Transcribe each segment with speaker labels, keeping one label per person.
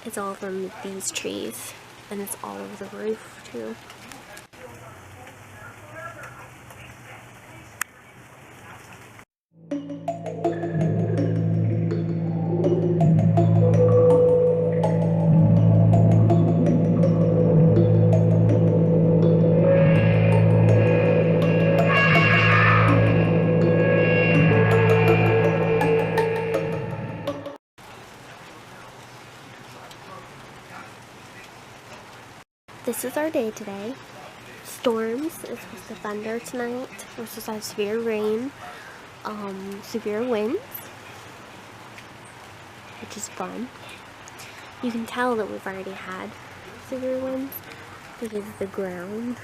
Speaker 1: It's all from these trees, and it's all over the roof too. This is our day today. Storms. It's supposed to thunder tonight. We're supposed to have severe rain, severe winds, which is fun. You can tell that we've already had severe winds because the ground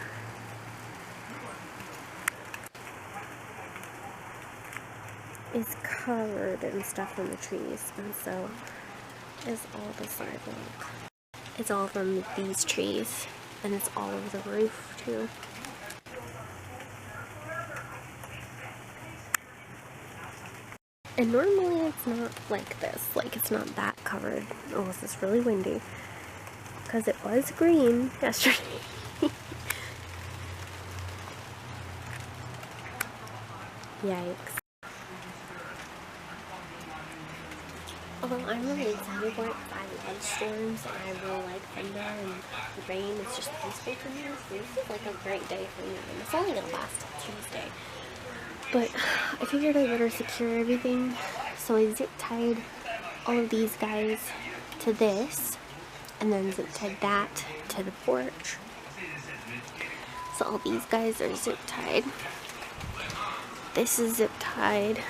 Speaker 1: is covered in stuff from the trees, and so is all the sidewalk. It's all from these trees, and it's all over the roof too. And normally it's not like this, like it's not that covered. Oh, this is really windy, because it was green yesterday. Yikes. Although I'm really excited for it, I love storms, and I really like thunder and rain. It's just peaceful to me. So this is like a great day for me, and it's only gonna last till Tuesday. But I figured I better secure everything, so I zip tied all of these guys to this, and then zip tied that to the porch. So all these guys are zip tied. This is zip tied,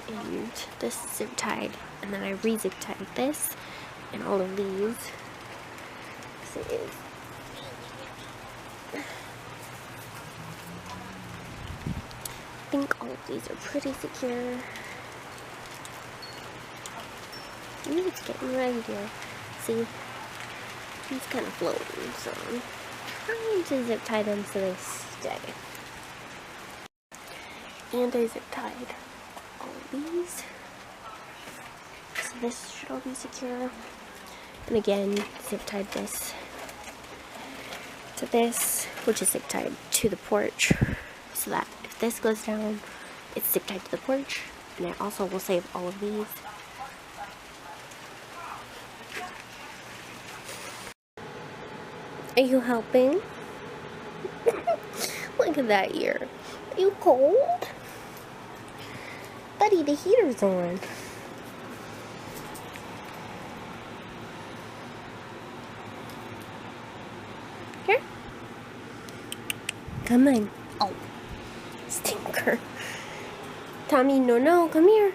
Speaker 1: and this is zip tied, and then I re-zip tied this and all of these. So it is. I think all of these are pretty secure. Ooh, it's getting ready here. See, he's kind of floating, so I'm trying to zip tie them so they stay. And I zip tied all of these, so this should all be secure. And again, zip tied this to this, which is zip tied to the porch, so that if this goes down, it's zip tied to the porch. And I also will save all of these. Are you helping? Look at that ear. Are you cold? Buddy, the heater's on. Here. Come on. Oh. Stinker. Tommy, no, come here.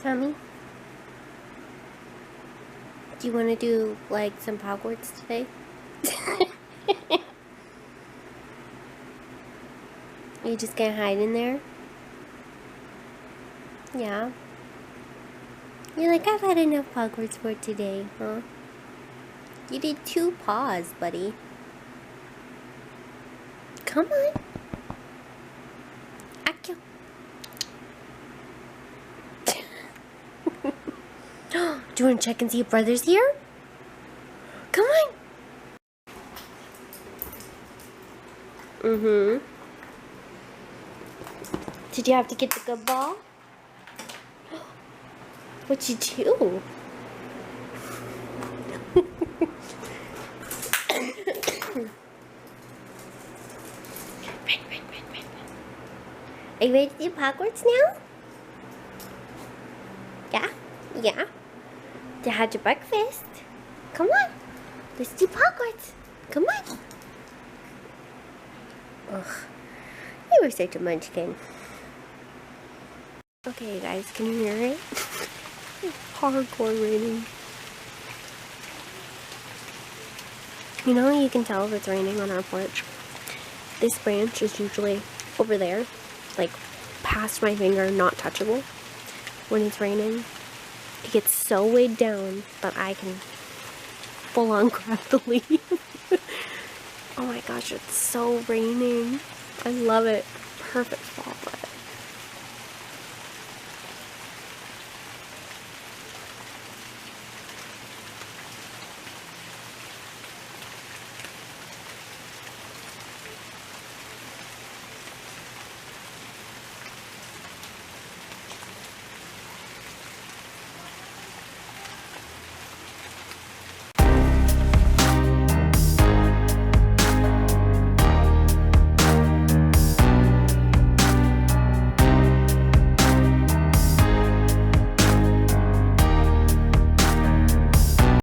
Speaker 1: Tommy? Do you want to do, like, some Hogwarts today? You just gonna hide in there? Yeah. You're like, I've had enough Hogwarts for today, huh? You did 2 paws, buddy. Come on. Akio. Do you want to check and see if brother's here? Come on. Did you have to get the good ball? What'd you do? Are you ready to do Hogwarts now? Yeah? Yeah? You had your breakfast. Come on. Let's do Hogwarts. Come on. Ugh. You were such a munchkin. Okay, guys, can you hear it? Hardcore raining. You know, you can tell if it's raining on our porch. This branch is usually over there, like past my finger, not touchable. When it's raining, it gets so weighed down that I can full on grab the leaf. Oh my gosh, it's so raining. I love it. Perfect fall.